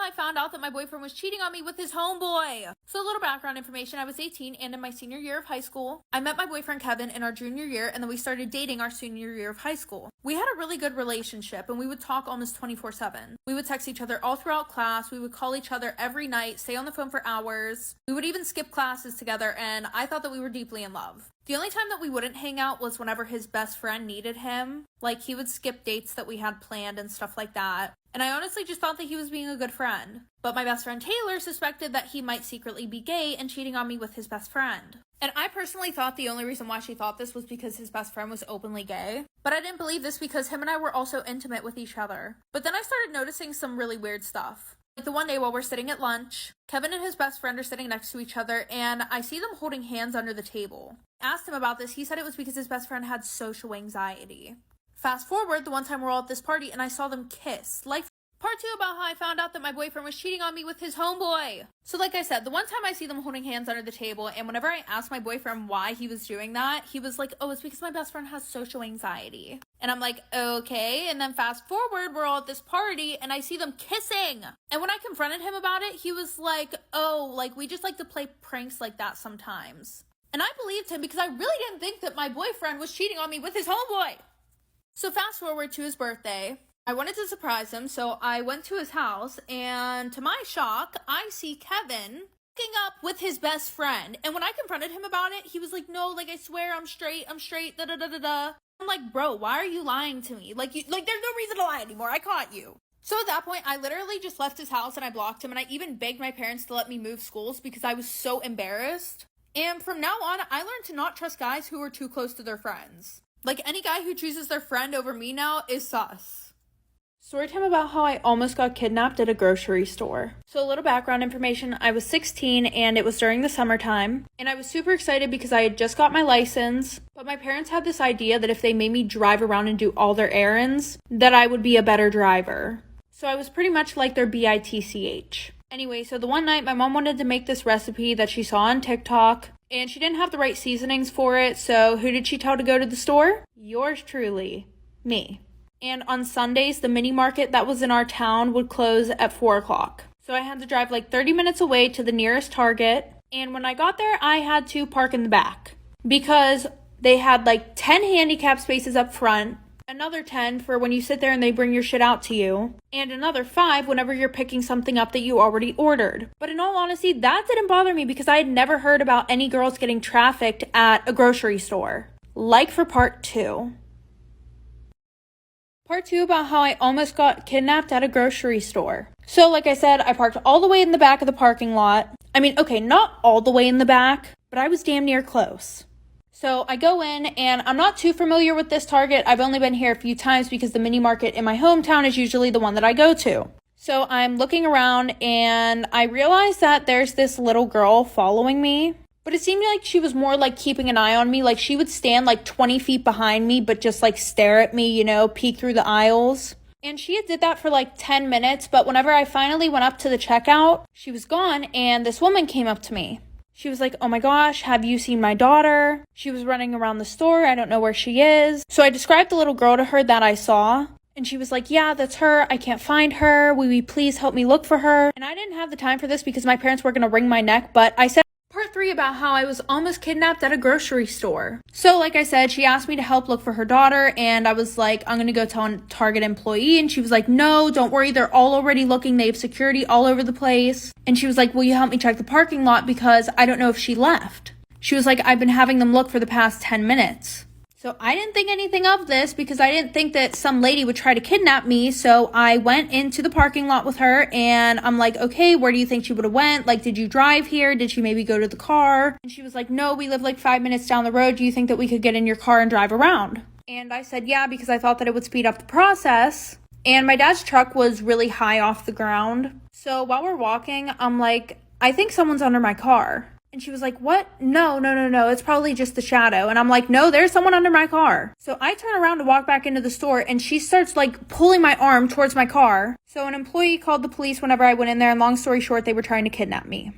I found out that my boyfriend was cheating on me with his homeboy. So a little background information, I was 18 and in my senior year of high school. I met my boyfriend Kevin in our junior year and then we started dating our senior year of high school. We had a really good relationship and we would talk almost 24/7. We would text each other all throughout class, we would call each other every night, stay on the phone for hours. We would even skip classes together and I thought that we were deeply in love. The only time that we wouldn't hang out was whenever his best friend needed him. Like, he would skip dates that we had planned and stuff like that. And I honestly just thought that he was being a good friend. But my best friend Taylor suspected that he might secretly be gay and cheating on me with his best friend. And I personally thought the only reason why she thought this was because his best friend was openly gay. But I didn't believe this because him and I were also intimate with each other. But then I started noticing some really weird stuff. Like the one day while we're sitting at lunch, Kevin and his best friend are sitting next to each other and I see them holding hands under the table. I asked him about this, he said it was because his best friend had social anxiety. Fast forward, the one time we're all at this party and I saw them kiss. Like, part 2 about how I found out that my boyfriend was cheating on me with his homeboy. So like I said, the one time I see them holding hands under the table and whenever I asked my boyfriend why he was doing that, he was like, oh, it's because my best friend has social anxiety. And I'm like, okay. And then fast forward, we're all at this party and I see them kissing. And when I confronted him about it, he was like, oh, like we just like to play pranks like that sometimes. And I believed him because I really didn't think that my boyfriend was cheating on me with his homeboy. So fast forward to his birthday. I wanted to surprise him, so I went to his house, and to my shock, I see Kevin hooking up with his best friend. And when I confronted him about it, he was like, no, like, I swear I'm straight, da-da-da-da-da. I'm like, bro, why are you lying to me? Like, there's no reason to lie anymore, I caught you. So at that point, I literally just left his house and I blocked him, and I even begged my parents to let me move schools because I was so embarrassed. And from now on, I learned to not trust guys who are too close to their friends. Like, any guy who chooses their friend over me now is sus. Storytime about how I almost got kidnapped at a grocery store. So a little background information, I was 16 and it was during the summertime. And I was super excited because I had just got my license. But my parents had this idea that if they made me drive around and do all their errands, that I would be a better driver. So I was pretty much like their BITCH. Anyway, so the one night my mom wanted to make this recipe that she saw on TikTok. And she didn't have the right seasonings for it, so who did she tell to go to the store? Yours truly, me. And on Sundays, the mini market that was in our town would close at 4 o'clock. So I had to drive like 30 minutes away to the nearest Target. And when I got there, I had to park in the back because they had like 10 handicap spaces up front, another 10 for when you sit there and they bring your shit out to you, and another 5 whenever you're picking something up that you already ordered. But in all honesty, that didn't bother me because I had never heard about any girls getting trafficked at a grocery store. Like for part 2. Part 2 about how I almost got kidnapped at a grocery store. So like I said, I parked all the way in the back of the parking lot. I mean, okay, not all the way in the back, but I was damn near close. So I go in and I'm not too familiar with this Target. I've only been here a few times because the mini market in my hometown is usually the one that I go to. So I'm looking around and I realize that there's this little girl following me. But it seemed like she was more like keeping an eye on me. Like she would stand like 20 feet behind me, but just like stare at me, you know, peek through the aisles. And she did that for like 10 minutes. But whenever I finally went up to the checkout, she was gone. And this woman came up to me. She was like, oh my gosh, have you seen my daughter? She was running around the store. I don't know where she is. So I described the little girl to her that I saw. And she was like, yeah, that's her. I can't find her. Will you please help me look for her? And I didn't have the time for this because my parents were going to wring my neck. But I said, Part 3 about how I was almost kidnapped at a grocery store. So like I said, she asked me to help look for her daughter and I was like, I'm going to go tell a Target employee. And she was like, no, don't worry. They're all already looking. They have security all over the place. And she was like, will you help me check the parking lot because I don't know if she left. She was like, I've been having them look for the past 10 minutes. So I didn't think anything of this because I didn't think that some lady would try to kidnap me. So I went into the parking lot with her and I'm like, okay, where do you think she would have went? Like, did you drive here? Did she maybe go to the car? And she was like, no, we live like 5 minutes down the road. Do you think that we could get in your car and drive around? And I said, yeah, because I thought that it would speed up the process. And my dad's truck was really high off the ground. So while we're walking, I'm like, I think someone's under my car. And she was like, what? No, it's probably just the shadow. And I'm like, no, there's someone under my car. So I turn around to walk back into the store and she starts like pulling my arm towards my car. So an employee called the police whenever I went in there, and long story short, they were trying to kidnap me.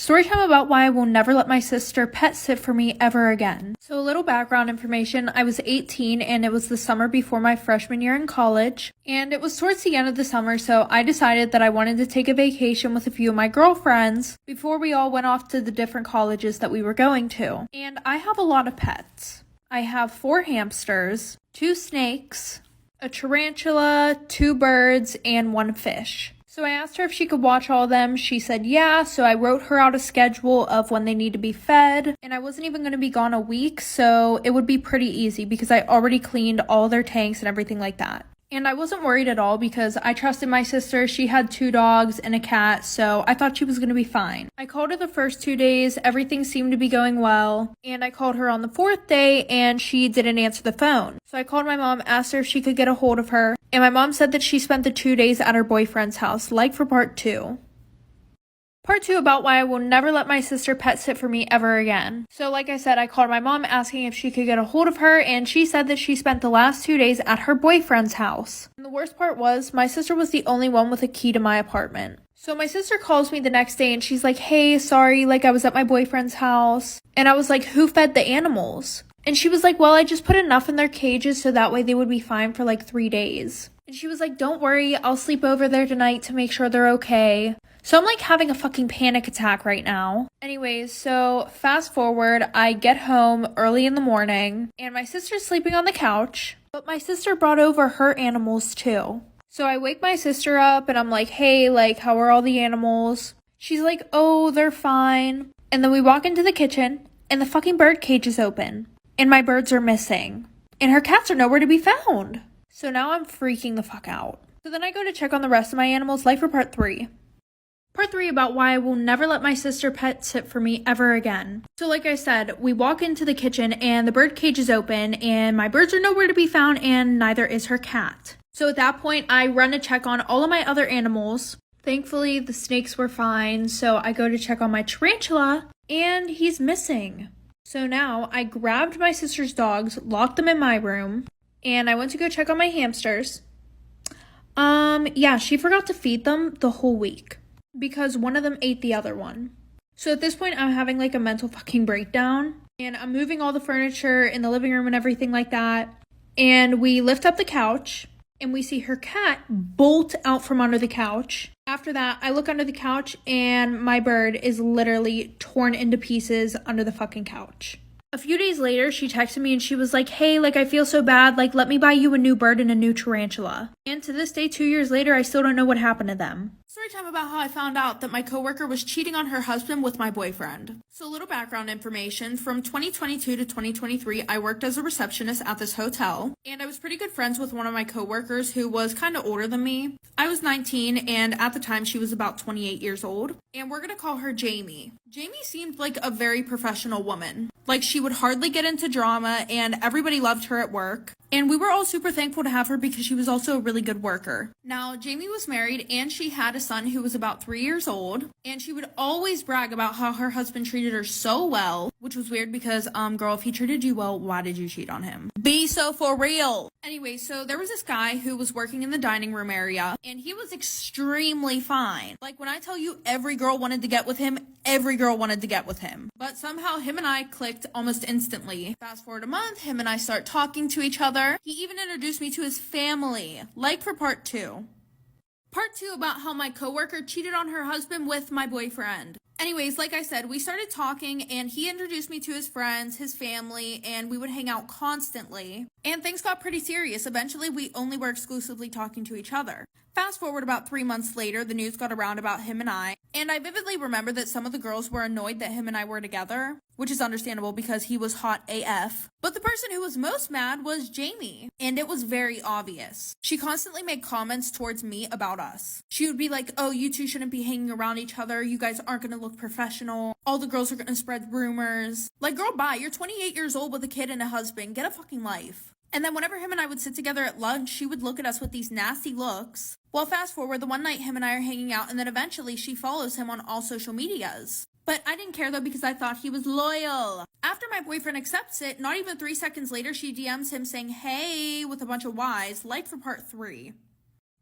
Storytime about why I will never let my sister pet sit for me ever again. So a little background information, I was 18 and it was the summer before my freshman year in college. And it was towards the end of the summer, so I decided that I wanted to take a vacation with a few of my girlfriends before we all went off to the different colleges that we were going to. And I have a lot of pets. I have 4 hamsters, 2 snakes, a tarantula, 2 birds, and 1 fish. So I asked her if she could watch all of them. She said yeah, so I wrote her out a schedule of when they need to be fed. And I wasn't even going to be gone a week, so it would be pretty easy because I already cleaned all their tanks and everything like that. And I wasn't worried at all because I trusted my sister. She had 2 dogs and a cat, so I thought she was going to be fine. I called her the first 2 days. Everything seemed to be going well. And I called her on the 4th day, and she didn't answer the phone. So I called my mom, asked her if she could get a hold of her. And my mom said that she spent the 2 days at her boyfriend's house, like for part 2. Part 2 about why I will never let my sister pet sit for me ever again. So like I said, I called my mom asking if she could get a hold of her, and she said that she spent the last 2 days at her boyfriend's house. And the worst part was, my sister was the only one with a key to my apartment. So my sister calls me the next day and she's like, hey, sorry, like I was at my boyfriend's house. And I was like, who fed the animals? And she was like, well, I just put enough in their cages so that way they would be fine for like 3 days. And she was like, don't worry, I'll sleep over there tonight to make sure they're okay. So I'm like having a fucking panic attack right now. Anyways, so fast forward, I get home early in the morning and my sister's sleeping on the couch, but my sister brought over her animals too. So I wake my sister up and I'm like, hey, like, how are all the animals? She's like, oh, they're fine. And then we walk into the kitchen and the fucking bird cage is open and my birds are missing and her cats are nowhere to be found. So now I'm freaking the fuck out. So then I go to check on the rest of my animals, like for part 3. Part 3 about why I will never let my sister pet sit for me ever again. So like I said, we walk into the kitchen and the bird cage is open and my birds are nowhere to be found and neither is her cat. So at that point, I run to check on all of my other animals. Thankfully, the snakes were fine, so I go to check on my tarantula and he's missing. So now I grabbed my sister's dogs, locked them in my room, and I went to go check on my hamsters. Yeah, she forgot to feed them the whole week because one of them ate the other one. So at this point, I'm having like a mental fucking breakdown and I'm moving all the furniture in the living room and everything like that. And we lift up the couch and we see her cat bolt out from under the couch. After that, I look under the couch and my bird is literally torn into pieces under the fucking couch. A few days later, she texted me and she was like, hey, like, I feel so bad. Like, let me buy you a new bird and a new tarantula. And to this day, 2 years later, I still don't know what happened to them. Storytime about how I found out that my coworker was cheating on her husband with my boyfriend. So a little background information. From 2022 to 2023, I worked as a receptionist at this hotel. And I was pretty good friends with one of my coworkers who was kind of older than me. I was 19 and at the time she was about 28 years old. And we're going to call her Jamie. Jamie seemed like a very professional woman. Like, she would hardly get into drama and everybody loved her at work. And we were all super thankful to have her because she was also a really good worker. Now, Jamie was married and she had a son who was about 3 years old. And she would always brag about how her husband treated her so well, which was weird because, girl, if he treated you well, why did you cheat on him? Be so for real. Anyway, so there was this guy who was working in the dining room area and he was extremely fine. Like, when I tell you every girl wanted to get with him, every girl wanted to get with him. But somehow him and I clicked almost instantly. Fast forward a month, him and I start talking to each other. He even introduced me to his family, like for part 2. Part 2 about how my coworker cheated on her husband with my boyfriend. Anyways, like I said, we started talking and he introduced me to his friends, his family, and we would hang out constantly. And things got pretty serious. Eventually, we only were exclusively talking to each other. Fast forward about 3 months later, the news got around about him and I vividly remember that some of the girls were annoyed that him and I were together, which is understandable because he was hot AF. But the person who was most mad was Jamie, and it was very obvious. She constantly made comments towards me about us. She would be like, oh, you two shouldn't be hanging around each other. You guys aren't going to look professional. All the girls are going to spread rumors. Like, girl, bye. You're 28 years old with a kid and a husband. Get a fucking life. And then whenever him and I would sit together at lunch, she would look at us with these nasty looks. Well, fast forward, the one night him and I are hanging out, and then eventually she follows him on all social medias. But I didn't care though because I thought he was loyal. After my boyfriend accepts it, not even 3 seconds later, she DMs him saying, hey, with a bunch of Y's, like for part 3.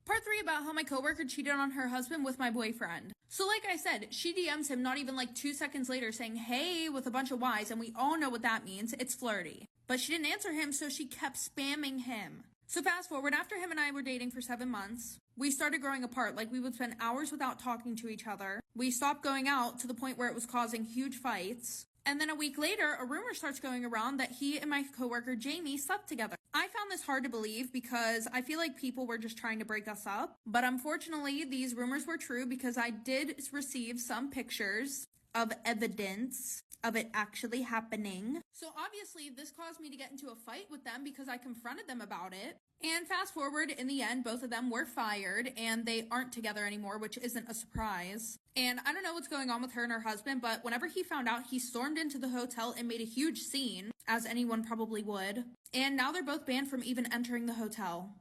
Part 3 about how my coworker cheated on her husband with my boyfriend. So like I said, she DMs him not even like 2 seconds later saying, hey, with a bunch of Y's, and we all know what that means. It's flirty. But she didn't answer him, so she kept spamming him. So fast forward, after him and I were dating for 7 months, we started growing apart. Like, we would spend hours without talking to each other. We stopped going out to the point where it was causing huge fights. And then a week later, a rumor starts going around that he and my coworker Jamie slept together. I found this hard to believe because I feel like people were just trying to break us up. But unfortunately, these rumors were true because I did receive some pictures of evidence of it actually happening. So obviously this caused me to get into a fight with them because I confronted them about it. And fast forward, in the end, both of them were fired and they aren't together anymore, which isn't a surprise. And I don't know what's going on with her and her husband, but whenever he found out, he stormed into the hotel and made a huge scene, as anyone probably would. And now they're both banned from even entering the hotel.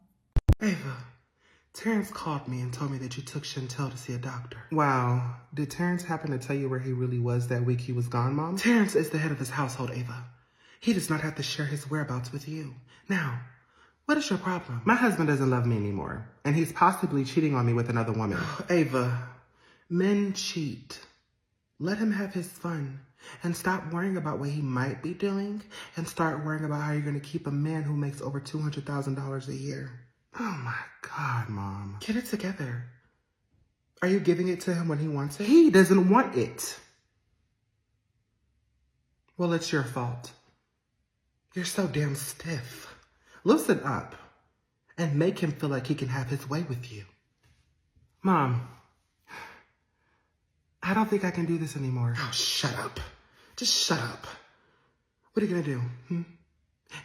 Ava, Terrence called me and told me that you took Chantel to see a doctor. Wow. Did Terrence happen to tell you where he really was that week he was gone, Mom? Terrence is the head of his household, Ava. He does not have to share his whereabouts with you. Now, what is your problem? My husband doesn't love me anymore, and he's possibly cheating on me with another woman. Ava, men cheat. Let him have his fun. And stop worrying about what he might be doing, and start worrying about how you're going to keep a man who makes over $200,000 a year. Oh my God, Mom. Get it together. Are you giving it to him when he wants it? He doesn't want it. Well, it's your fault. You're so damn stiff. Loosen up and make him feel like he can have his way with you. Mom, I don't think I can do this anymore. Oh, shut up. Just shut up. What are you gonna do?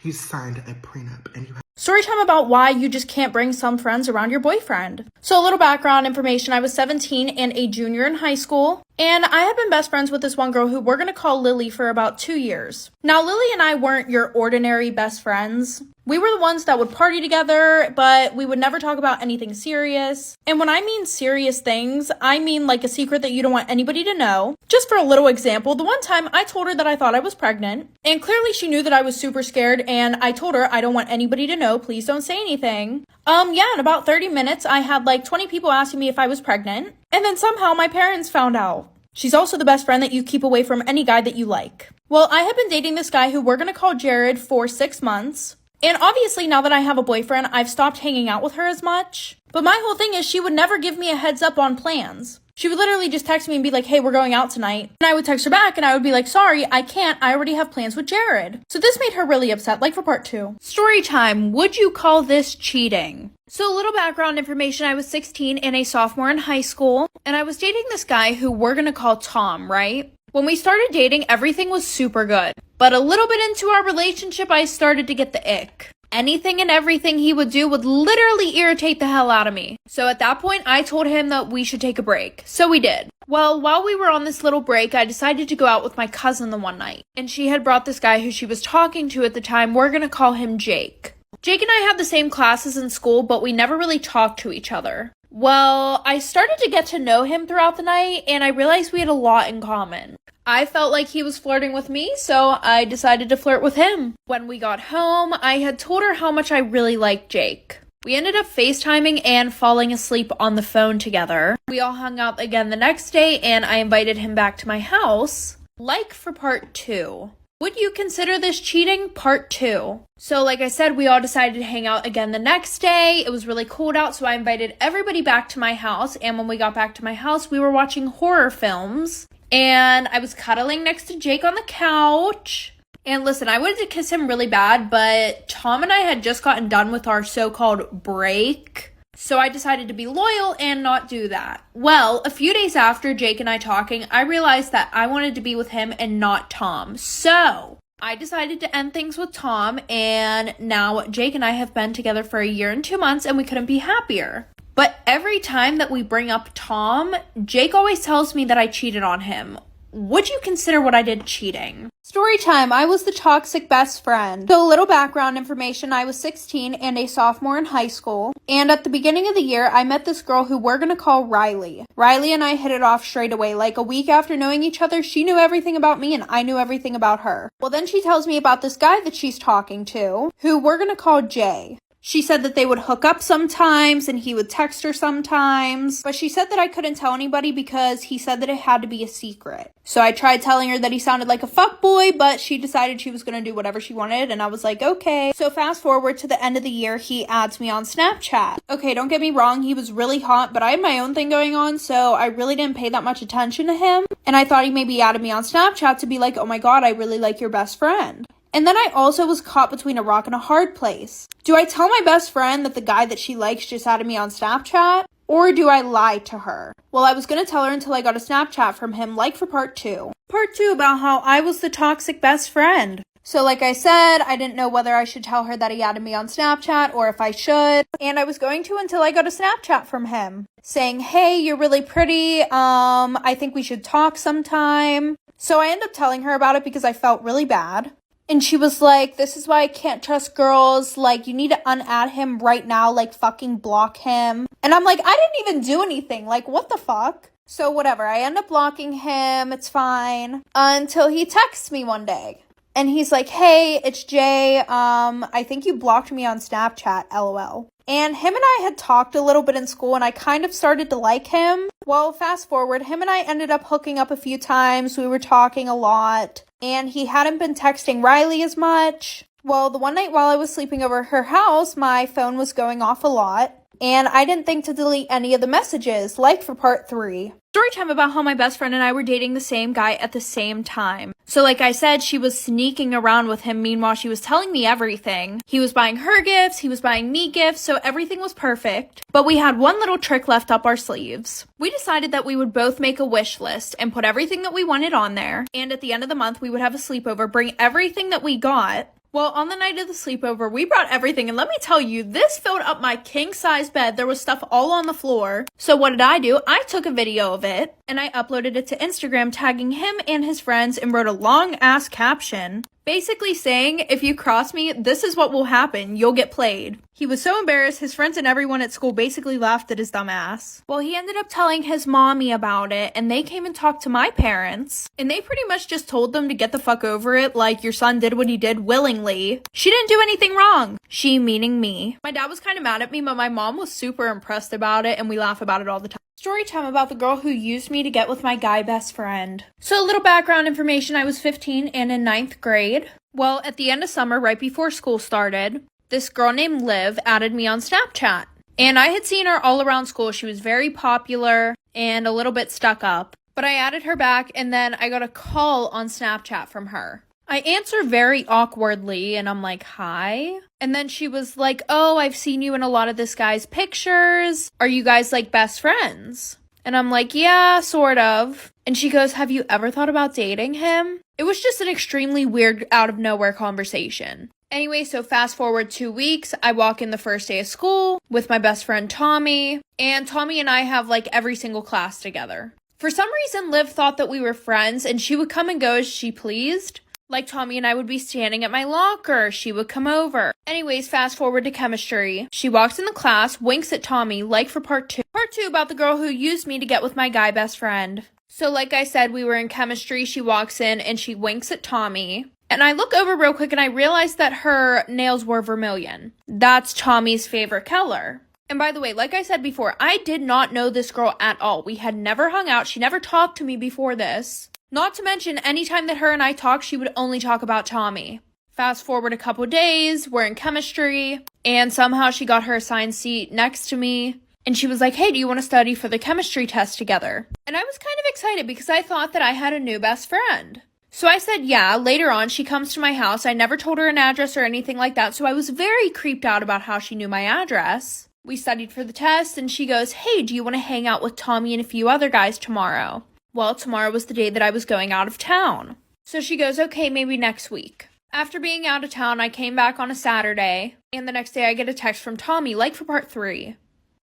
You signed a prenup and you have... Storytime about why you just can't bring some friends around your boyfriend. So a little background information. I was 17 and a junior in high school. And I had been best friends with this one girl who we're going to call Lily for about 2 years. Now, Lily and I weren't your ordinary best friends. We were the ones that would party together, but we would never talk about anything serious. And when I mean serious things, I mean like a secret that you don't want anybody to know. Just for a little example, the one time I told her that I thought I was pregnant, and clearly she knew that I was super scared, and I told her I don't want anybody to know, please don't say anything. In about 30 minutes, I had like 20 people asking me if I was pregnant, and then somehow my parents found out. She's also the best friend that you keep away from any guy that you like. Well, I have been dating this guy who we're gonna call Jared for 6 months. And obviously now that I have a boyfriend, I've stopped hanging out with her as much. But my whole thing is she would never give me a heads up on plans. She would literally just text me and be like, hey, we're going out tonight. And I would text her back and I would be like, sorry, I can't. I already have plans with Jared. So this made her really upset, like for part 2. Story time. Would you call this cheating? So a little background information. I was 16 and a sophomore in high school. And I was dating this guy who we're going to call Tom, right? When we started dating, everything was super good. But a little bit into our relationship, I started to get the ick. Anything and everything he would do would literally irritate the hell out of me. So at that point, I told him that we should take a break. So we did. Well, while we were on this little break, I decided to go out with my cousin the one night. And she had brought this guy who she was talking to at the time. We're gonna call him Jake. Jake and I had the same classes in school, but we never really talked to each other. Well, I started to get to know him throughout the night, and I realized we had a lot in common. I felt like he was flirting with me, so I decided to flirt with him. When we got home, I had told her how much I really liked Jake. We ended up FaceTiming and falling asleep on the phone together. We all hung out again the next day, and I invited him back to my house. Like for part 2. Would you consider this cheating? Part 2. So like I said, we all decided to hang out again the next day. It was really cold out, so I invited everybody back to my house. And when we got back to my house, we were watching horror films. And I was cuddling next to Jake on the couch. And listen, I wanted to kiss him really bad, but Tom and I had just gotten done with our so-called break. So I decided to be loyal and not do that. Well, a few days after Jake and I talking, I realized that I wanted to be with him and not Tom. So I decided to end things with Tom, and now Jake and I have been together for 1 year and 2 months, and we couldn't be happier. But every time that we bring up Tom, Jake always tells me that I cheated on him. Would you consider what I did cheating? Story time. I was the toxic best friend. So a little background information. I was 16 and a sophomore in high school. And at the beginning of the year, I met this girl who we're going to call Riley. Riley and I hit it off straight away. Like a week after knowing each other, she knew everything about me and I knew everything about her. Well, then she tells me about this guy that she's talking to, who we're going to call Jay. She said that they would hook up sometimes and he would text her sometimes. But she said that I couldn't tell anybody because he said that it had to be a secret. So I tried telling her that he sounded like a fuckboy, but she decided she was going to do whatever she wanted. And I was like, okay. So fast forward to the end of the year, he adds me on Snapchat. Okay, don't get me wrong. He was really hot, but I had my own thing going on. So I really didn't pay that much attention to him. And I thought he maybe added me on Snapchat to be like, oh my God, I really like your best friend. And then I also was caught between a rock and a hard place. Do I tell my best friend that the guy that she likes just added me on Snapchat? Or do I lie to her? Well, I was going to tell her until I got a Snapchat from him, like for part 2. Part 2 about how I was the toxic best friend. So like I said, I didn't know whether I should tell her that he added me on Snapchat or if I should. And I was going to until I got a Snapchat from him saying, hey, you're really pretty. I think we should talk sometime. So I ended up telling her about it because I felt really bad. And she was like, this is why I can't trust girls. Like, you need to unadd him right now. Like, fucking block him. And I'm like, I didn't even do anything. Like, what the fuck? So whatever. I end up blocking him. It's fine. Until he texts me one day. And he's like, hey, it's Jay. I think you blocked me on Snapchat, LOL. And him and I had talked a little bit in school and I kind of started to like him. Well, fast forward, him and I ended up hooking up a few times. We were talking a lot. And he hadn't been texting Riley as much. Well, the one night while I was sleeping over at her house, my phone was going off a lot. And I didn't think to delete any of the messages, like for part 3. Story time about how my best friend and I were dating the same guy at the same time. So like I said, she was sneaking around with him. Meanwhile, she was telling me everything. He was buying her gifts. He was buying me gifts. So everything was perfect. But we had one little trick left up our sleeves. We decided that we would both make a wish list and put everything that we wanted on there. And at the end of the month, we would have a sleepover, bring everything that we got. Well, on the night of the sleepover, we brought everything, and let me tell you, this filled up my king-size bed. There was stuff all on the floor. So what did I do? I took a video of it, and I uploaded it to Instagram, tagging him and his friends, and wrote a long-ass caption, basically saying, if you cross me, this is what will happen. You'll get played. He was so embarrassed, his friends and everyone at school basically laughed at his dumb ass. Well, he ended up telling his mommy about it, and they came and talked to my parents, and they pretty much just told them to get the fuck over it, like your son did what he did willingly. She didn't do anything wrong. She meaning me. My dad was kind of mad at me, but my mom was super impressed about it, and we laugh about it all the time. Story time about the girl who used me to get with my guy best friend. So a little background information, I was 15 and in 9th grade. Well, at the end of summer, right before school started, this girl named Liv added me on Snapchat. And I had seen her all around school. She was very popular and a little bit stuck up. But I added her back and then I got a call on Snapchat from her. I answer very awkwardly and I'm like, hi. And then she was like, oh, I've seen you in a lot of this guy's pictures. Are you guys like best friends? And I'm like, yeah, sort of. And she goes, have you ever thought about dating him? It was just an extremely weird out of nowhere conversation. Anyway, so fast forward 2 weeks, I walk in the first day of school with my best friend Tommy. And Tommy and I have like every single class together. For some reason, Liv thought that we were friends and she would come and go as she pleased. Like Tommy and I would be standing at my locker. She would come over. Anyways, fast forward to chemistry. She walks in the class, winks at Tommy, like for part 2. Part 2 about the girl who used me to get with my guy best friend. So like I said, we were in chemistry. She walks in and she winks at Tommy. And I look over real quick and I realize that her nails were vermilion. That's Tommy's favorite color. And by the way, like I said before, I did not know this girl at all. We had never hung out. She never talked to me before this. Not to mention, anytime that her and I talked, she would only talk about Tommy. Fast forward a couple days, we're in chemistry, and somehow she got her assigned seat next to me. And she was like, hey, do you want to study for the chemistry test together? And I was kind of excited because I thought that I had a new best friend. So I said, yeah. Later on, she comes to my house. I never told her an address or anything like that, so I was very creeped out about how she knew my address. We studied for the test, and she goes, hey, do you want to hang out with Tommy and a few other guys tomorrow? Well, tomorrow was the day that I was going out of town. So she goes, okay, maybe next week. After being out of town, I came back on a Saturday, and the next day I get a text from Tommy, like for part 3.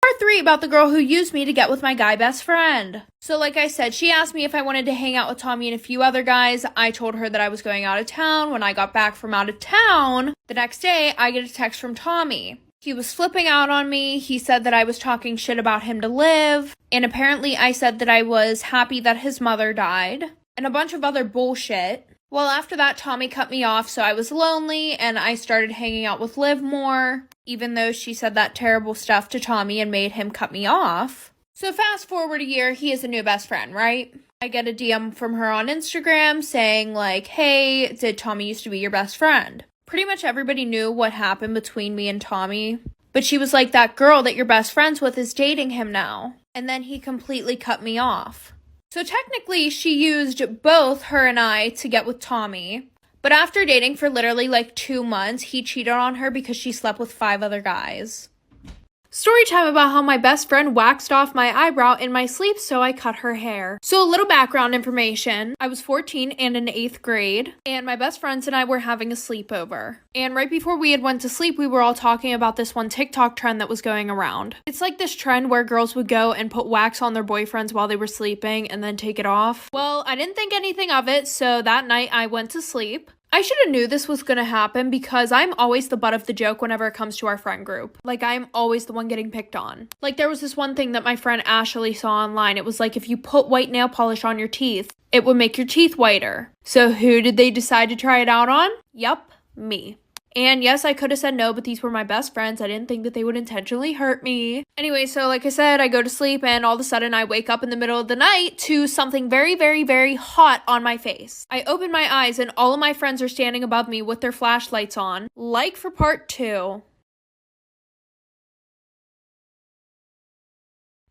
Part 3 about the girl who used me to get with my guy best friend. So like I said, she asked me if I wanted to hang out with Tommy and a few other guys. I told her that I was going out of town. When I got back from out of town, the next day I get a text from Tommy. He was flipping out on me. He said that I was talking shit about him to Liv. And apparently I said that I was happy that his mother died. And a bunch of other bullshit. Well, after that, Tommy cut me off, so I was lonely. And I started hanging out with Liv more. even though she said that terrible stuff to Tommy and made him cut me off. So fast forward a year, he is a new best friend, right? I get a DM from her on Instagram saying like, hey, did Tommy used to be your best friend? Pretty much everybody knew what happened between me and Tommy. But she was like, that girl that you're best friends with is dating him now. And then he completely cut me off. So technically, she used both her and I to get with Tommy. But after dating for literally like 2 months, he cheated on her because she slept with 5 other guys. Story time about how my best friend waxed off my eyebrow in my sleep, so I cut her hair. So a little background information. I was 14 and in 8th grade, and my best friends and I were having a sleepover. And right before we had went to sleep, we were all talking about this one TikTok trend that was going around. It's like this trend where girls would go and put wax on their boyfriends while they were sleeping and then take it off. Well, I didn't think anything of it, so that night I went to sleep. I should have knew this was gonna happen because I'm always the butt of the joke whenever it comes to our friend group. Like, I'm always the one getting picked on. Like, there was this one thing that my friend Ashley saw online. It was like, if you put white nail polish on your teeth, it would make your teeth whiter. So who did they decide to try it out on? Yup, me. And yes, I could have said no, but these were my best friends. I didn't think that they would intentionally hurt me. Anyway, so like I said, I go to sleep and all of a sudden I wake up in the middle of the night to something very, very, very hot on my face. I open my eyes and all of my friends are standing above me with their flashlights on. Like for part 2.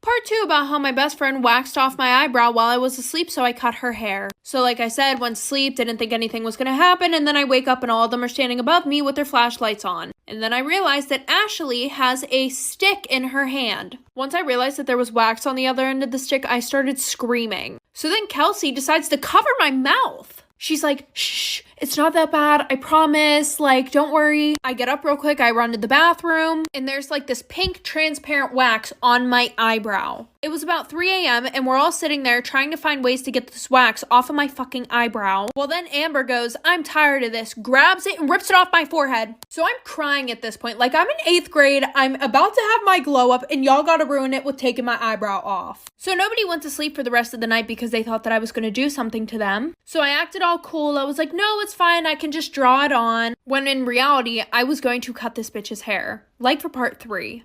Part 2 about how my best friend waxed off my eyebrow while I was asleep, so I cut her hair. So like I said, went to sleep, didn't think anything was gonna happen, and then I wake up and all of them are standing above me with their flashlights on. And then I realized that Ashley has a stick in her hand. Once I realized that there was wax on the other end of the stick, I started screaming. So then Kelsey decides to cover my mouth. She's like, shh, it's not that bad, I promise, like, don't worry. I get up real quick, I run to the bathroom, and there's like this pink transparent wax on my eyebrow. It was about 3 a.m. and we're all sitting there trying to find ways to get this wax off of my fucking eyebrow. Well, then Amber goes, I'm tired of this, grabs it and rips it off my forehead. So I'm crying at this point. Like, I'm in 8th grade, I'm about to have my glow up, and y'all gotta ruin it with taking my eyebrow off. So nobody went to sleep for the rest of the night because they thought that I was gonna do something to them. So I acted all cool. I was like, no, it's fine, I can just draw it on. When in reality, I was going to cut this bitch's hair. Like for part 3.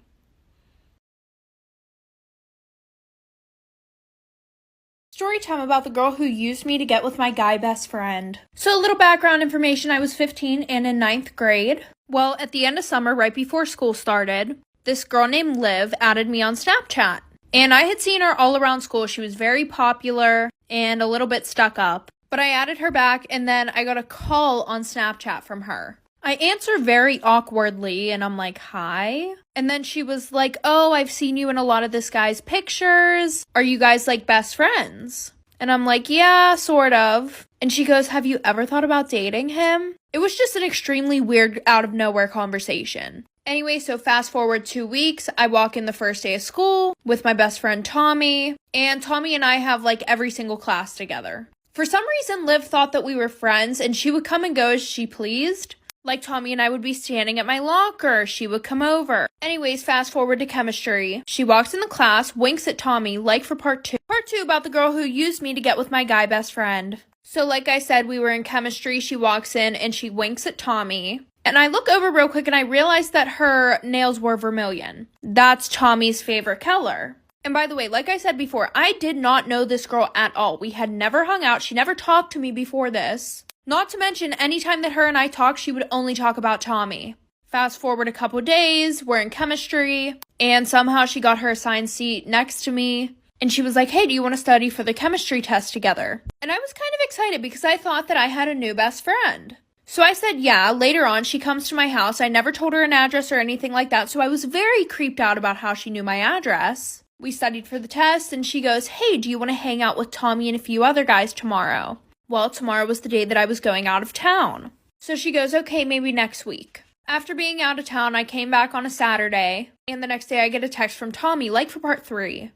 Story time about the girl who used me to get with my guy best friend. So a little background information, I was 15 and in 9th grade. Well, at the end of summer, right before school started, this girl named Liv added me on Snapchat. And I had seen her all around school. She was very popular and a little bit stuck up. But I added her back and then I got a call on Snapchat from her. I answer very awkwardly and I'm like, hi. And then she was like, oh, I've seen you in a lot of this guy's pictures. Are you guys like best friends? And I'm like, yeah, sort of. And she goes, have you ever thought about dating him? It was just an extremely weird out of nowhere conversation. Anyway, so fast forward 2 weeks, I walk in the first day of school with my best friend Tommy. And Tommy and I have like every single class together. For some reason, Liv thought that we were friends and she would come and go as she pleased. Like Tommy and I would be standing at my locker. She would come over. Anyways, fast forward to chemistry. She walks in the class, winks at Tommy, like for part 2. Part 2 about the girl who used me to get with my guy best friend. So like I said, we were in chemistry. She walks in and she winks at Tommy. And I look over real quick and I realize that her nails were vermilion. That's Tommy's favorite color. And by the way, like I said before, I did not know this girl at all. We had never hung out. She never talked to me before this. Not to mention, anytime that her and I talked, she would only talk about Tommy. Fast forward a couple days, we're in chemistry, and somehow she got her assigned seat next to me. And she was like, hey, do you want to study for the chemistry test together? And I was kind of excited because I thought that I had a new best friend. So I said, yeah. Later on, she comes to my house. I never told her an address or anything like that, so I was very creeped out about how she knew my address. We studied for the test, and she goes, hey, do you want to hang out with Tommy and a few other guys tomorrow? Well, tomorrow was the day that I was going out of town. So she goes, okay, maybe next week. After being out of town, I came back on a Saturday, and the next day I get a text from Tommy, like for part 3.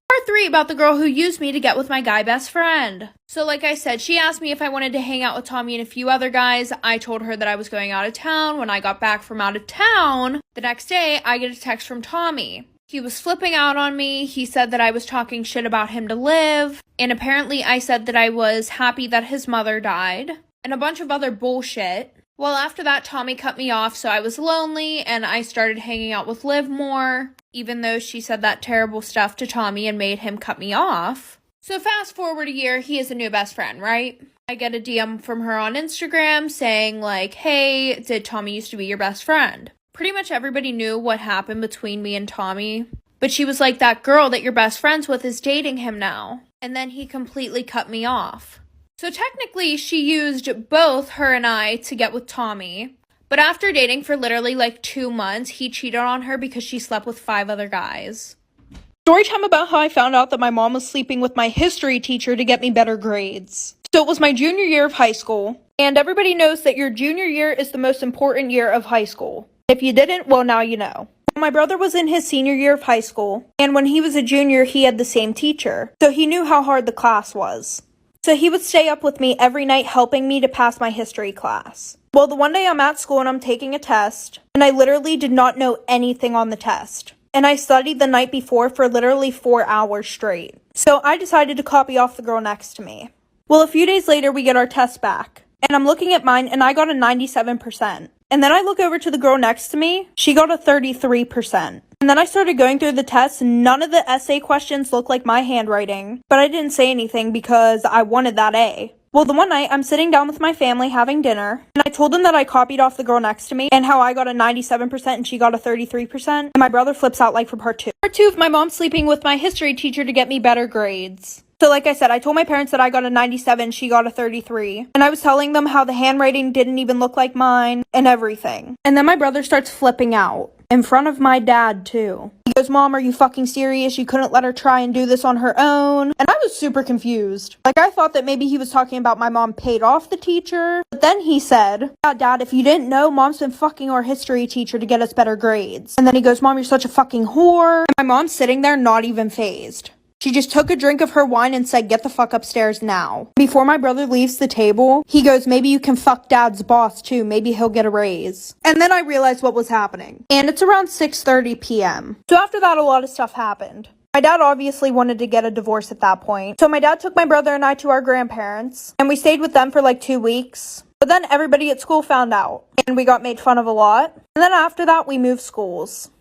Part 3 about the girl who used me to get with my guy best friend. So like I said, she asked me if I wanted to hang out with Tommy and a few other guys. I told her that I was going out of town. When I got back from out of town, the next day I get a text from Tommy. He was flipping out on me. He said that I was talking shit about him to Liv. And apparently I said that I was happy that his mother died. And a bunch of other bullshit. Well, after that, Tommy cut me off, so I was lonely, and I started hanging out with Liv more, even though she said that terrible stuff to Tommy and made him cut me off. So fast forward a year, he is a new best friend, right? I get a DM from her on Instagram saying like, hey, did Tommy used to be your best friend? Pretty much everybody knew what happened between me and Tommy, but she was like, that girl that you're best friends with is dating him now. And then he completely cut me off. So technically, she used both her and I to get with Tommy. But after dating for literally like 2 months, he cheated on her because she slept with 5 other guys. Story time about how I found out that my mom was sleeping with my history teacher to get me better grades. So it was my junior year of high school. And everybody knows that your junior year is the most important year of high school. If you didn't, well, now you know. My brother was in his senior year of high school. And when he was a junior, he had the same teacher. So he knew how hard the class was. So he would stay up with me every night helping me to pass my history class. Well, the one day I'm at school and I'm taking a test, and I literally did not know anything on the test. And I studied the night before for literally 4 hours straight. So I decided to copy off the girl next to me. Well, a few days later, we get our test back. And I'm looking at mine, and I got a 97%. And then I look over to the girl next to me. She got a 33%. And then I started going through the tests. None of the essay questions looked like my handwriting. But I didn't say anything because I wanted that A. Well, the one night, I'm sitting down with my family having dinner. And I told them that I copied off the girl next to me. And how I got a 97% and she got a 33%. And my brother flips out like for part 2. Part 2 of my mom sleeping with my history teacher to get me better grades. So like I said, I told my parents that I got a 97, she got a 33. And I was telling them how the handwriting didn't even look like mine and everything. And then my brother starts flipping out. In front of my dad, too. He goes, Mom, are you fucking serious? You couldn't let her try and do this on her own? And I was super confused. Like, I thought that maybe he was talking about my mom paid off the teacher. But then he said, yeah, Dad, if you didn't know, Mom's been fucking our history teacher to get us better grades. And then he goes, Mom, you're such a fucking whore. And my mom's sitting there not even fazed. She just took a drink of her wine and said, get the fuck upstairs now. Before my brother leaves the table, he goes, maybe you can fuck Dad's boss too. Maybe he'll get a raise. And then I realized what was happening. And it's around 6:30 p.m. So after that, a lot of stuff happened. My dad obviously wanted to get a divorce at that point. So my dad took my brother and I to our grandparents. And we stayed with them for like 2 weeks. But then everybody at school found out. And we got made fun of a lot. And then after that, we moved schools.